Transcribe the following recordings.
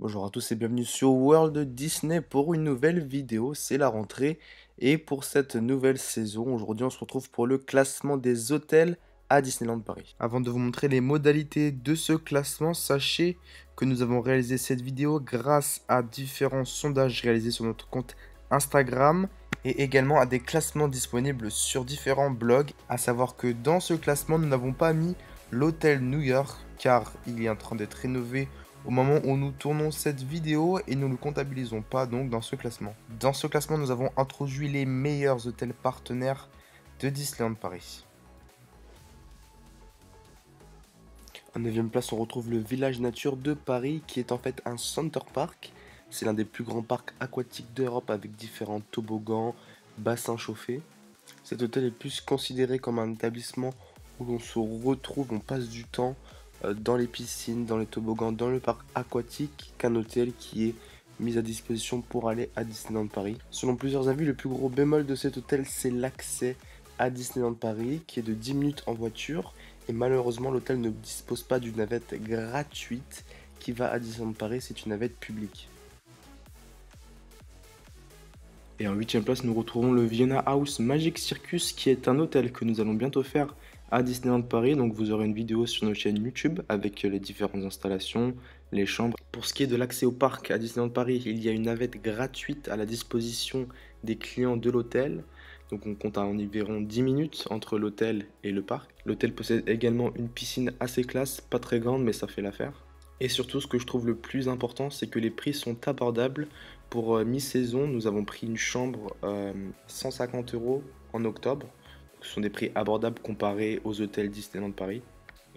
Bonjour à tous et bienvenue sur World Disney pour une nouvelle vidéo, c'est la rentrée et pour cette nouvelle saison, aujourd'hui on se retrouve pour le classement des hôtels à Disneyland Paris. Avant de vous montrer les modalités de ce classement, sachez que nous avons réalisé cette vidéo grâce à différents sondages réalisés sur notre compte Instagram et également à des classements disponibles sur différents blogs, à savoir que dans ce classement nous n'avons pas mis l'hôtel New York car il est en train d'être rénové au moment où nous tournons cette vidéo et nous ne le comptabilisons pas donc dans ce classement. Dans ce classement, nous avons introduit les meilleurs hôtels partenaires de Disneyland Paris. En 9e place, on retrouve le Village Nature de Paris qui est en fait un center park. C'est l'un des plus grands parcs aquatiques d'Europe avec différents toboggans, bassins chauffés. Cet hôtel est plus considéré comme un établissement où l'on se retrouve, on passe du temps dans les piscines, dans les toboggans, dans le parc aquatique qu'un hôtel qui est mis à disposition pour aller à Disneyland Paris. Selon plusieurs avis, le plus gros bémol de cet hôtel, c'est l'accès à Disneyland Paris qui est de 10 minutes en voiture et malheureusement l'hôtel ne dispose pas d'une navette gratuite qui va à Disneyland Paris, c'est une navette publique. Et en 8e place, nous retrouvons le Vienna House Magic Circus qui est un hôtel que nous allons bientôt faire à Disneyland Paris. Donc vous aurez une vidéo sur notre chaîne YouTube avec les différentes installations, les chambres. Pour ce qui est de l'accès au parc à Disneyland Paris, il y a une navette gratuite à la disposition des clients de l'hôtel. Donc on compte à environ 10 minutes entre l'hôtel et le parc. L'hôtel possède également une piscine assez classe, pas très grande mais ça fait l'affaire. Et surtout, ce que je trouve le plus important, c'est que les prix sont abordables. Pour mi-saison, nous avons pris une chambre 150 € en octobre. Ce sont des prix abordables comparés aux hôtels Disneyland Paris.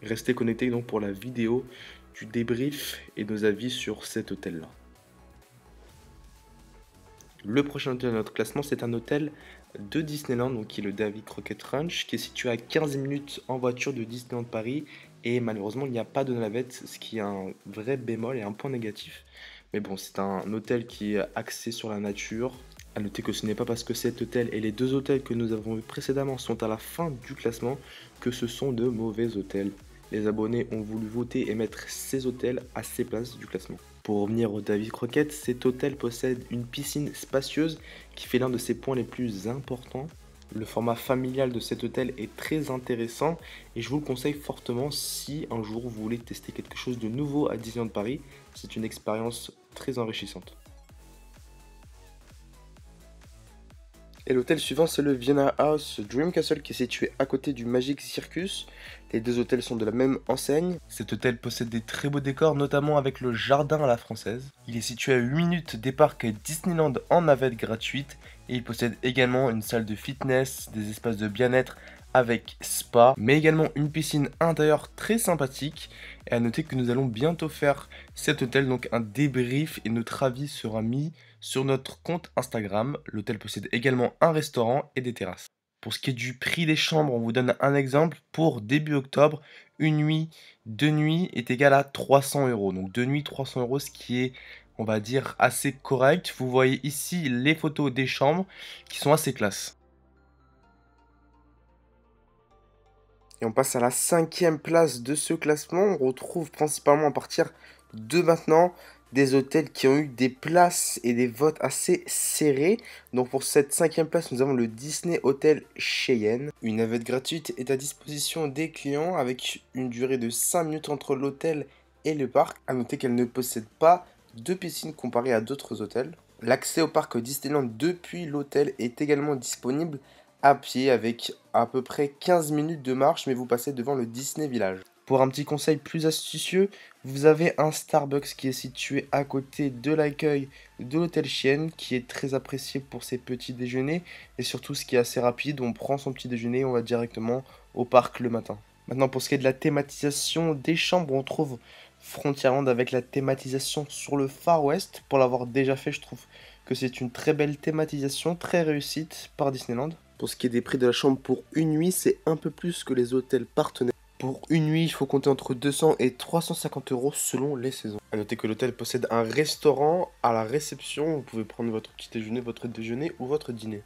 Restez connectés donc pour la vidéo du débrief et nos avis sur cet hôtel-là. Le prochain hôtel de notre classement, c'est un hôtel de Disneyland, donc qui est le Davy Crockett Ranch, qui est situé à 15 minutes en voiture de Disneyland Paris. Et malheureusement, il n'y a pas de navette, ce qui est un vrai bémol et un point négatif. Mais bon, c'est un hôtel qui est axé sur la nature. A noter que ce n'est pas parce que cet hôtel et les deux hôtels que nous avons vus précédemment sont à la fin du classement que ce sont de mauvais hôtels. Les abonnés ont voulu voter et mettre ces hôtels à ces places du classement. Pour revenir au Davy Crockett, cet hôtel possède une piscine spacieuse qui fait l'un de ses points les plus importants. Le format familial de cet hôtel est très intéressant et je vous le conseille fortement si un jour vous voulez tester quelque chose de nouveau à Disneyland Paris. C'est une expérience très enrichissante. Et l'hôtel suivant, c'est le Vienna House Dream Castle qui est situé à côté du Magic Circus. Les deux hôtels sont de la même enseigne. Cet hôtel possède des très beaux décors, notamment avec le jardin à la française. Il est situé à 8 minutes des parcs Disneyland en navette gratuite. Et il possède également une salle de fitness, des espaces de bien-être avec spa, mais également une piscine intérieure très sympathique. Et à noter que nous allons bientôt faire cet hôtel, donc un débrief et notre avis sera mis sur notre compte Instagram. L'hôtel possède également un restaurant et des terrasses. Pour ce qui est du prix des chambres, on vous donne un exemple. Pour début octobre, une nuit, deux nuits est égal à 300 €. Donc deux nuits, 300 €, ce qui est, on va dire, assez correct. Vous voyez ici les photos des chambres qui sont assez classes. Et on passe à la 5e place de ce classement. On retrouve principalement à partir de maintenant des hôtels qui ont eu des places et des votes assez serrés. Donc pour cette 5e place, nous avons le Disney Hotel Cheyenne. Une navette gratuite est à disposition des clients avec une durée de 5 minutes entre l'hôtel et le parc. A noter qu'elle ne possède pas de piscine comparée à d'autres hôtels. L'accès au parc Disneyland depuis l'hôtel est également disponible à pied avec à peu près 15 minutes de marche, mais vous passez devant le Disney Village. Pour un petit conseil plus astucieux, vous avez un Starbucks qui est situé à côté de l'accueil de l'hôtel Cheyenne, qui est très apprécié pour ses petits déjeuners et surtout ce qui est assez rapide, on prend son petit déjeuner et on va directement au parc le matin. Maintenant pour ce qui est de la thématisation des chambres, on trouve Frontierland avec la thématisation sur le Far West. Pour l'avoir déjà fait, je trouve que c'est une très belle thématisation, très réussite par Disneyland. Pour ce qui est des prix de la chambre pour une nuit, c'est un peu plus que les hôtels partenaires. Pour une nuit, il faut compter entre 200 et 350 € selon les saisons. A noter que l'hôtel possède un restaurant à la réception. Vous pouvez prendre votre petit déjeuner, votre déjeuner ou votre dîner.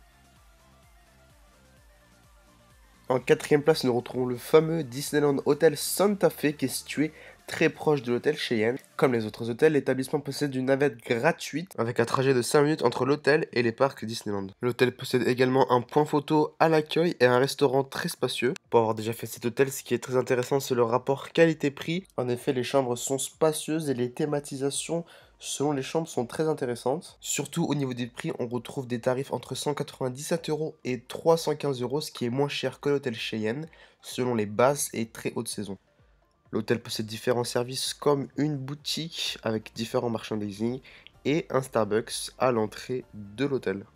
En 4e place, nous retrouvons le fameux Disneyland Hotel Santa Fe qui est situé très proche de l'hôtel Cheyenne. Comme les autres hôtels, l'établissement possède une navette gratuite avec un trajet de 5 minutes entre l'hôtel et les parcs Disneyland. L'hôtel possède également un point photo à l'accueil et un restaurant très spacieux. Pour avoir déjà fait cet hôtel, ce qui est très intéressant, c'est le rapport qualité-prix. En effet, les chambres sont spacieuses et les thématisations selon les chambres sont très intéressantes. Surtout au niveau des prix, on retrouve des tarifs entre 197 € et 315 €, ce qui est moins cher que l'hôtel Cheyenne, selon les basses et très hautes saisons. L'hôtel possède différents services comme une boutique avec différents merchandising et un Starbucks à l'entrée de l'hôtel.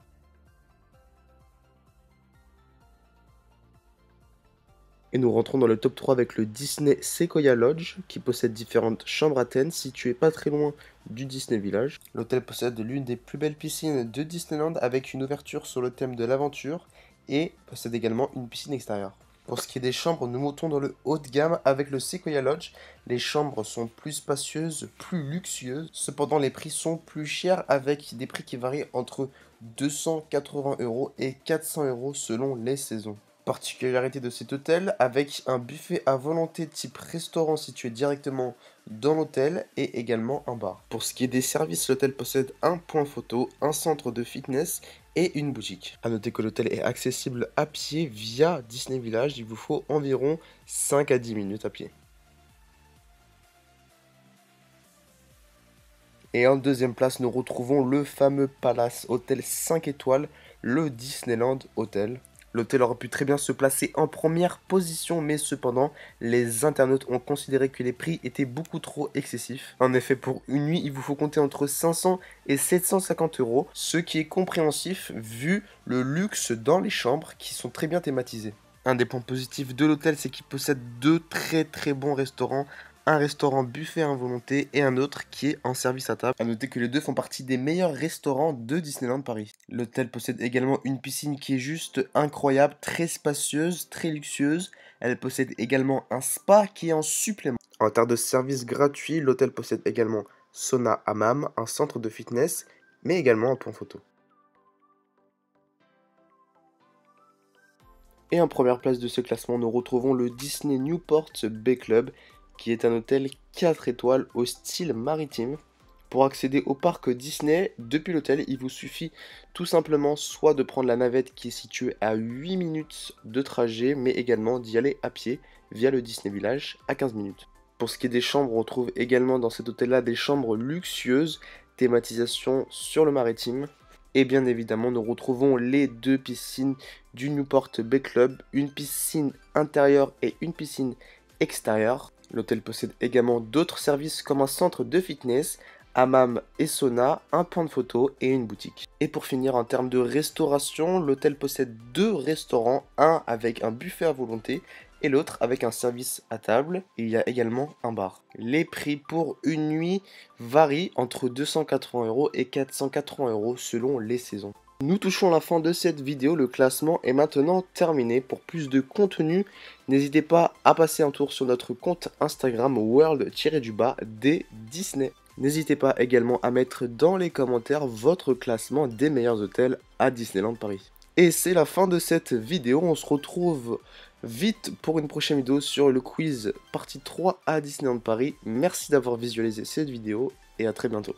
Et nous rentrons dans le top 3 avec le Disney Sequoia Lodge, qui possède différentes chambres à thème situées pas très loin du Disney Village. L'hôtel possède l'une des plus belles piscines de Disneyland avec une ouverture sur le thème de l'aventure et possède également une piscine extérieure. Pour ce qui est des chambres, nous montons dans le haut de gamme avec le Sequoia Lodge. Les chambres sont plus spacieuses, plus luxueuses. Cependant, les prix sont plus chers avec des prix qui varient entre 280 € et 400 € selon les saisons. Particularité de cet hôtel, avec un buffet à volonté type restaurant situé directement dans l'hôtel et également un bar. Pour ce qui est des services, l'hôtel possède un point photo, un centre de fitness et une boutique. A noter que l'hôtel est accessible à pied via Disney Village, il vous faut environ 5 à 10 minutes à pied. Et en deuxième place, nous retrouvons le fameux Palace Hôtel 5 étoiles, le Disneyland Hotel. L'hôtel aurait pu très bien se placer en première position, mais cependant, les internautes ont considéré que les prix étaient beaucoup trop excessifs. En effet, pour une nuit, il vous faut compter entre 500 et 750 €, ce qui est compréhensif vu le luxe dans les chambres qui sont très bien thématisées. Un des points positifs de l'hôtel, c'est qu'il possède deux très bons restaurants. Un restaurant buffet à volonté et un autre qui est en service à table. A noter que les deux font partie des meilleurs restaurants de Disneyland Paris. L'hôtel possède également une piscine qui est juste incroyable, très spacieuse, très luxueuse. Elle possède également un spa qui est en supplément. En termes de services gratuits, l'hôtel possède également sauna hammam, un centre de fitness, mais également un point photo. Et en première place de ce classement, nous retrouvons le Disney Newport Bay Club, qui est un hôtel 4 étoiles au style maritime. Pour accéder au parc Disney, depuis l'hôtel, il vous suffit tout simplement soit de prendre la navette qui est située à 8 minutes de trajet, mais également d'y aller à pied via le Disney Village à 15 minutes. Pour ce qui est des chambres, on retrouve également dans cet hôtel-là des chambres luxueuses, thématisation sur le maritime. Et bien évidemment, nous retrouvons les deux piscines du Newport Bay Club, une piscine intérieure et une piscine extérieure. L'hôtel possède également d'autres services comme un centre de fitness, hammam et sauna, un point de photo et une boutique. Et pour finir, en termes de restauration, l'hôtel possède deux restaurants, un avec un buffet à volonté et l'autre avec un service à table. Et il y a également un bar. Les prix pour une nuit varient entre 280 € et 480 € selon les saisons. Nous touchons la fin de cette vidéo, le classement est maintenant terminé. Pour plus de contenu, n'hésitez pas à passer un tour sur notre compte Instagram world-des Disney. N'hésitez pas également à mettre dans les commentaires votre classement des meilleurs hôtels à Disneyland Paris. Et c'est la fin de cette vidéo, on se retrouve vite pour une prochaine vidéo sur le quiz partie 3 à Disneyland Paris. Merci d'avoir visualisé cette vidéo et à très bientôt.